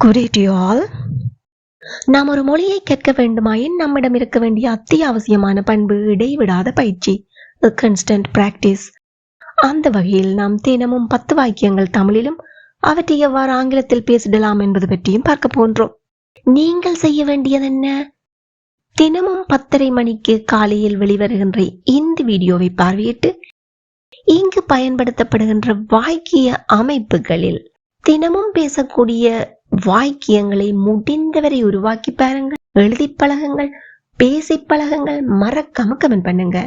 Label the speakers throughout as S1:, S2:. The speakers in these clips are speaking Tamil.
S1: Good day to you all. நாம் ஒரு மொழியை கற்க வேண்டுமாயின் நம்மிடம் இருக்க வேண்டிய அத்தியாவசியமான பண்பு இடைவிடாத பயிற்சி, a constant practice. அந்த வகையில் நாம் தினமும் 10 வாக்கியங்கள் தமிழிலும் அவற்றை எவ்வாறு ஆங்கிலத்தில் பேசிடலாம் என்பது பற்றியும் பார்க்க போன்றோம். நீங்கள் செய்ய வேண்டியது என்ன? தினமும் 10:30 மணிக்கு காலையில் வெளிவருகின்ற இந்த வீடியோவை பார்வையிட்டு இங்கு பயன்படுத்தப்படுகின்ற வாக்கிய அமைப்புகளில் தினமும் பேசக்கூடிய வாக்கியங்களை முடிந்தவரை உருவாக்கி பாருங்கள், எழுதி பழகுங்கள், பேசி பழகுங்கள், மறக்காம கமெண்ட் பண்ணுங்க.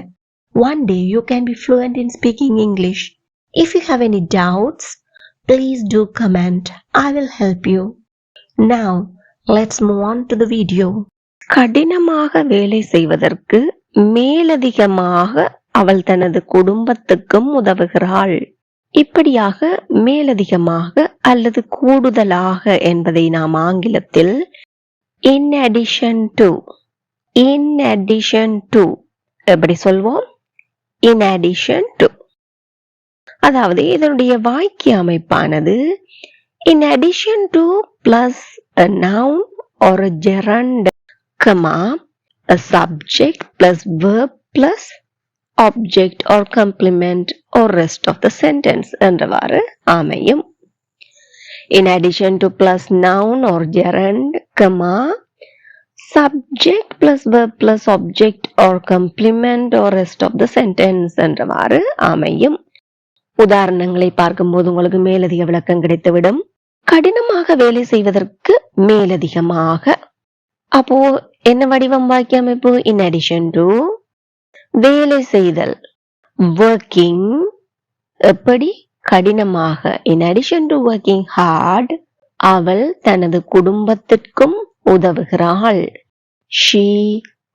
S1: One day you can be fluent in speaking English. If you have any doubts, please do comment. I will help you. Now, let's move on to the video. கடினமாக வேலை செய்வதற்கு மேலதிகமாக அவள் தனது குடும்பத்துக்கும் உதவுகிறாள். இப்படியாக மேலதிகமாக அல்லது கூடுதலாக என்பதை நாம் ஆங்கிலத்தில் in addition to எப்படி சொல்வோம்? in addition to. அதாவது இதனுடைய வாக்கிய அமைப்பானது in addition to plus a noun or a gerund, a subject plus verb plus object or complement or rest of the sentence என்றவாறு அமையும். In addition to plus noun or gerund, subject plus verb plus object or complement or rest of the sentence என்றவாறு அமையும். உதாரணங்களை பார்க்கும்போது உங்களுக்கு மேலதிக விளக்கம் கிடைத்துவிடும். கடினமாக வேலை செய்வதற்கு மேலதிகமாக, அப்போ என்ன வடிவம் வாக்கிய அமைப்பு? in addition to வேலை செய்தல், working, எப்படி? கடினமாக. in addition to working hard, அவள் தனது குடும்பத்திற்கும் உதவுகிறாள். she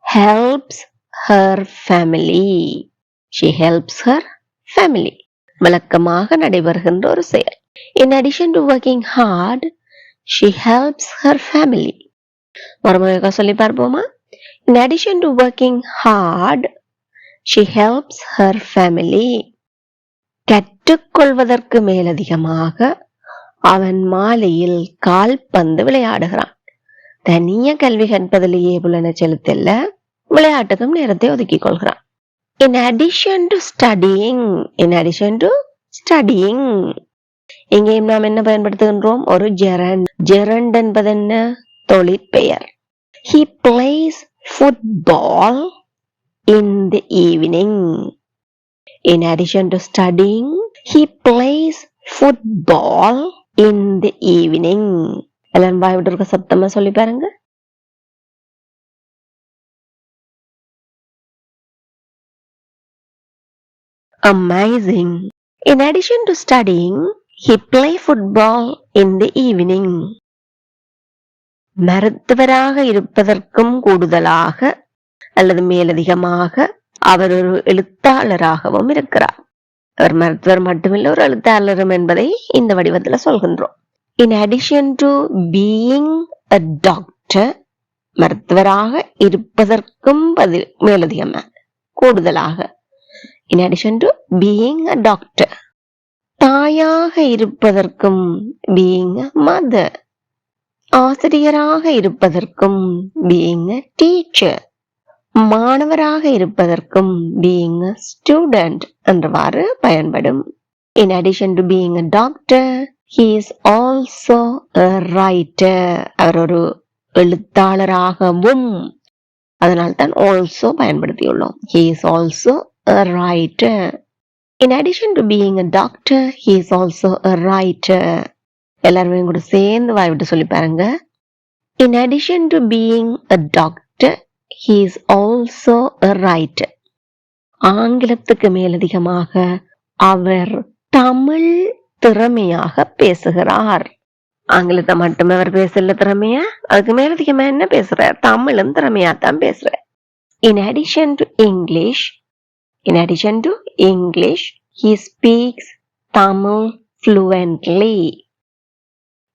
S1: helps her family. she helps her family. வழக்கமாக நடைபெறுகின்ற ஒரு செயல். in addition to working hard, she helps her family. மறுமுறையாக சொல்லி பார்ப்போமா? in addition to working hard, she helps her family. கற்றுக்கொள்வதற்கு மேலதிகமாக அவன் மாலையில் கால்பந்து விளையாடுகிறான். தனிய கல்வி கற்பதிலேயே புலனை செலுத்தல, விளையாட்டுக்கும் நேரத்தை ஒதுக்கிக் கொள்கிறான். in addition to studying, இங்கேயும் நாம் என்ன பயன்படுத்துகின்றோம்? ஒரு gerund என்பது என்ன? தொழிற்பெயர். he plays football in the evening. in addition to studying, he plays football in the evening. எல்லாரும் வாய் விட்டு இருக்க சத்தமா சொல்லி பாருங்க. Amazing. In addition to studying, he plays football in the evening. மருத்துவராக இருப்பதற்கும் கூடுதலாக அல்லது மேலதிகமாக அவர் ஒரு எழுத்தாளராகவும் இருக்கிறார். அவர் மருத்துவர் மட்டுமில்லை, ஒரு எழுத்தாளரும் என்பதை இந்த வடிவத்தில் சொல்கின்றோம். in addition to being a doctor, மருத்துவராக இருப்பதற்கும் மேலதிகமாக கூடுதலாக in addition to being a doctor, தாயாக இருப்பதற்கும் being a mother, ஆசிரியராக இருப்பதற்கும் being a teacher, மாணவராக இருப்பதற்கும் being a student என்றவாறு பயன்படும். in addition to being a doctor, he is also a writer. அவர் ஒரு எழுத்தாளராகவும், அதனால்தான் also பயன்படுத்தியுள்ளோம். he is also a writer. in addition to being a doctor, he is also a writer. எல்லாருமே கூட சேர்ந்து வாய் விட்டு சொல்லி பாருங்க. in addition to being a doctor, he is also a writer. ஆங்கிலத்துக்கு மேலதிகமாக அவர் தமிழ் திறமையாக பேசுகிறார். ஆங்கிலத்தை மட்டுமே அவர் பேசல திறமையா, அதுக்கு மேலதிகமா என்ன பேசுறார்? தமிழும் திறமையாத்தான் பேசுறார். in addition to English, he speaks Tamil fluently.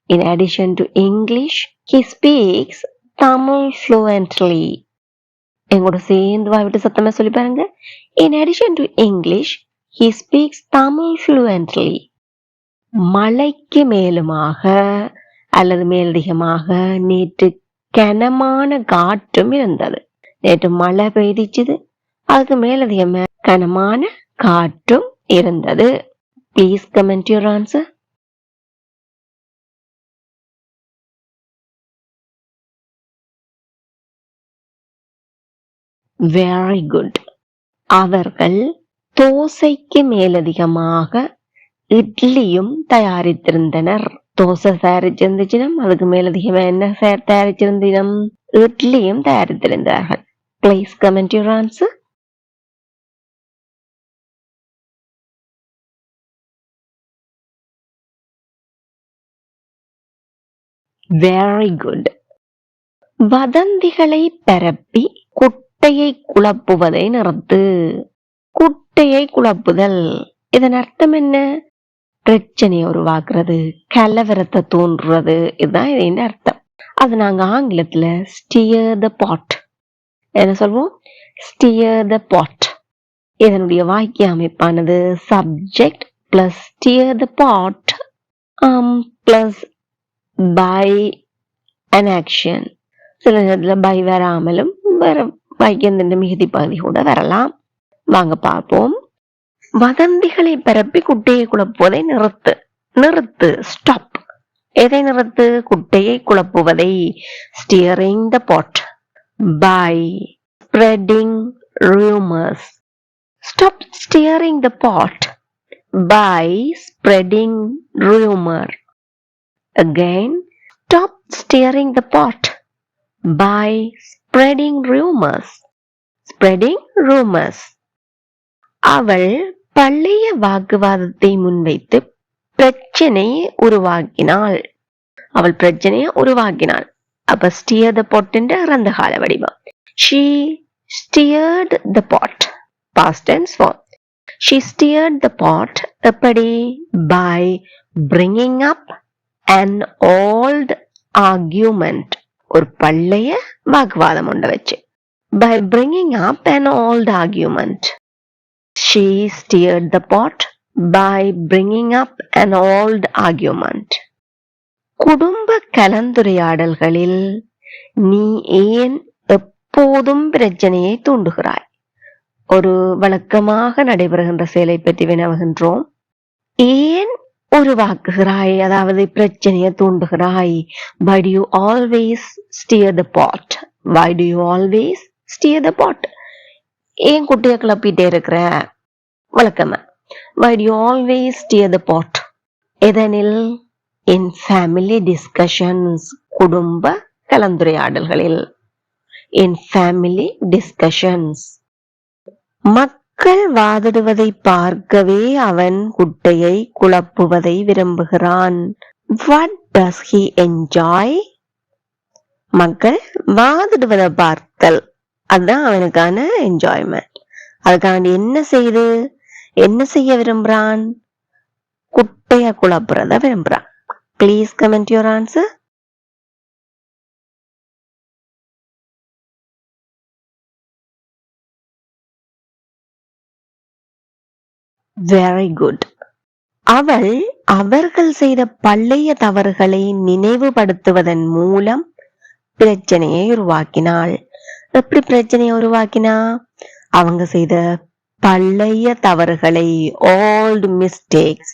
S1: in addition to English, he speaks Tamil fluently. எங்கூட சேர்ந்து வாய்விட்டு சத்தமா சொல்லி பாருங்க. in addition to English, he speaks Tamil fluently. மலைக்கு மேலுமாக அல்லது மேலதிகமாக நேற்று கனமான காற்றும் இருந்தது. நேற்று மழை பெய்திச்சுது, அதுக்கு மேலதிகமாக கனமான காற்றும் இருந்தது. Please comment your answer. Very good. அவர்கள் தோசைக்கு மேலதிகமாக இட்லியும் தயாரித்திருந்தனர். தோசை தயாரிச்சிருந்துச்சுன்னா அதுக்கு மேலதிகமா என்ன தயாரிச்சிருந்தினம்? இட்லியும் தயாரித்திருந்தார்கள். Please comment your answer. Very good. வதந்திகளை பரப்பி குட்டையை குழப்புவதை நிறுத்து. குட்டையை குழப்புதல், இதன் அர்த்தம் என்ன? பிரச்சனையை உருவாக்குறது, கலவரத்தை தோன்றுறது, இதுதான் இதன் அர்த்தம். அது நாங்க ஆங்கிலத்துல steer the pot என்ன சொல்வோம்? steer the pot. இதனுடைய வாக்கிய அமைப்பானது subject plus steer the pot plus by an action. சில நேரத்துல பை வராமலும் வேற வாக்கியத்தின் மிகுதி பகுதி கூட வரலாம். வாங்க பார்ப்போம். வதந்திகளை பரப்பி குட்டையை குழப்புவதை நிறுத்து. நிறுத்து, ஸ்டாப். எதை நிறுத்து? குட்டையை குழப்புவதை. Stirring the pot by spreading rumours. Stop stirring the pot by spreading rumour. Again, stop stirring the pot by spreading rumors. Spreading rumors. அவள் பழைய வாக்குவாதத்தை முன்வைத்து பிரச்சனையை உருவாக்கினாள். அவள் பிரச்சனையை உருவாக்கினாள். அப்ப steer the pot என்ற இறந்த கால வடிவம். She steered the pot. Past tense form. She steered the pot எப்படி? By bringing up an old argument. ஒரு பழைய வாக்குவாதம் ஒன்று வச்சு. By bringing up an old argument. She steered the pot by bringing up an old argument. குடும்ப கலந்துரையாடல்களில் நீ ஏன் எப்போதும் பிரச்சனையை தூண்டுகிறாய்? ஒரு வழக்கமாக நடைபெறுகின்ற செயலை பற்றி வினவுகின்றோம். ஏன் உருவாக்குகிறாய், அதாவது பிரச்சனையை தூண்டுகிறாய்? Why do you always steer the pot? Why do you always steer the pot? ஏன் குட்டையை கிளப்பிட்டே இருக்கிற? வழக்கமா. Why do you always steer the pot? எதனில்? In family discussions. குடும்ப கலந்துரையாடல்களில். In family discussions. மக்கள் வாதிடுவதை பார்க்கவே அவன் குட்டையை குழப்புவதை விரும்புகிறான். What does he enjoy? மக்கள் வாதிடுவதை பார்த்தல், அதுதான் அவனுக்கான என்ஜாய்மெண்ட். அதுக்காண்டி என்ன செய்ய விரும்புறான்? குட்டைய குழப்புறத விரும்புறான். Please comment your answer. Very good. அவர்கள் செய்த பழைய தவறுகளை நினைவுபடுத்துவதன் மூலம் பிரச்சனையை உருவாக்கினாள். எப்படி பிரச்சனையை உருவாக்கினா? அவங்க செய்த பழைய தவறுகளை, old mistakes,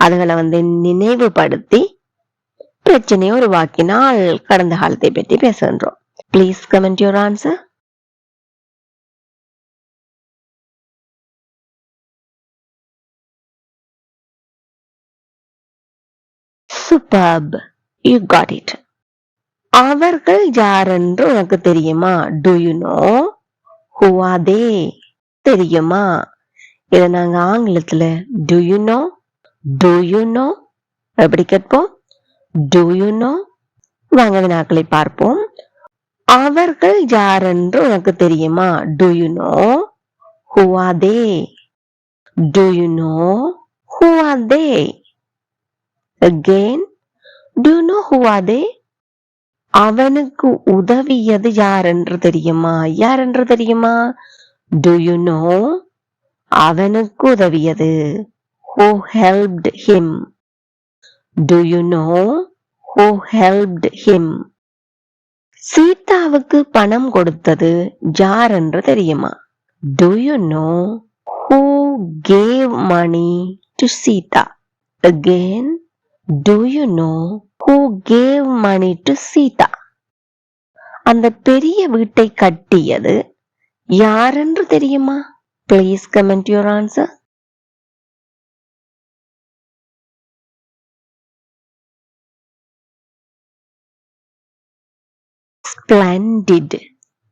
S1: அதுகளை நினைவுபடுத்தி பிரச்சனையை உருவாக்கினால். கடந்த காலத்தை பற்றி பேசுகின்றோம். Please comment your answer. Superb. You got it. அவர்கள் யார் என்று உனக்கு தெரியுமா? Do you know who are they? தெரியுமா? இதை நாங்க ஆங்கிலத்துல do you know, do you know எப்படி கேட்போம்? Do you know? வாங்க வினாக்களை பார்ப்போம். அவர்கள் யார் என்று உனக்கு தெரியுமா? Do you know who are they? Do you know who are they? Again, do you know who are they? அவனுக்கு உதவியது யார் என்று தெரியுமா? யார் என்று தெரியுமா? Do you know? அவனுக்கு உதவியது. Who helped him? Do you know who helped him. சீதாவுக்கு பணம் கொடுத்தது யார் என்று தெரியுமா? Do you know who gave money to Sita? Again, do you know who gave money to Sita? அந்த பெரிய வீட்டை கட்டியது யார் என்று தெரியுமா? Please comment your answer. Splendid.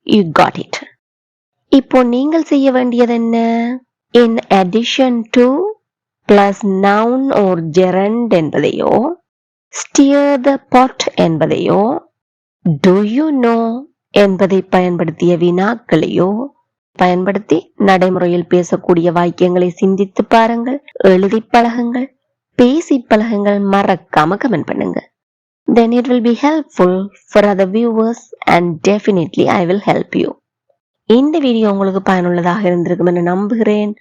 S1: You got it. இப்போ நீங்கள் செய்ய வேண்டியது என்ன? In addition to plus noun or gerund என்பதையோ, steer the pot என்பதையோ, do you know என்பதை பயன்படுத்திய வினாக்களையோ பயன்படுத்தி நடைமுறையில் பேசக்கூடிய வாக்கியங்களை சிந்தித்து பாருங்கள், எழுதி பழகுங்கள், பேசி பழகுங்கள், மறக்காம கமெண்ட் பண்ணுங்க. Then it will be helpful for other viewers and definitely I will help you. இந்த வீடியோ உங்களுக்கு பயனுள்ளதாக இருந்திருக்கும் என்று நம்புகிறேன்.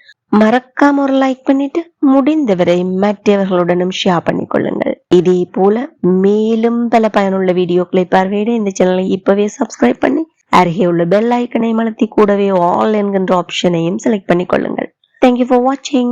S1: மறக்காம ஒரு லைக் பண்ணிட்டு முடிந்தவரை மற்றவர்களுடனும் ஷேர் பண்ணிக்கொள்ளுங்கள். இதே போல மேலும் பல பயனுள்ள வீடியோக்களை பார்வையிட இந்த சேனலை இப்பவே சப்ஸ்கிரைப் பண்ணி அருகே உள்ள பெல் ஐக்கனை அழுத்தி கூடவே ஆல் என்கின்ற ஆப்ஷனையும் select பண்ணிக்கொள்ளுங்கள். Thank you for watching.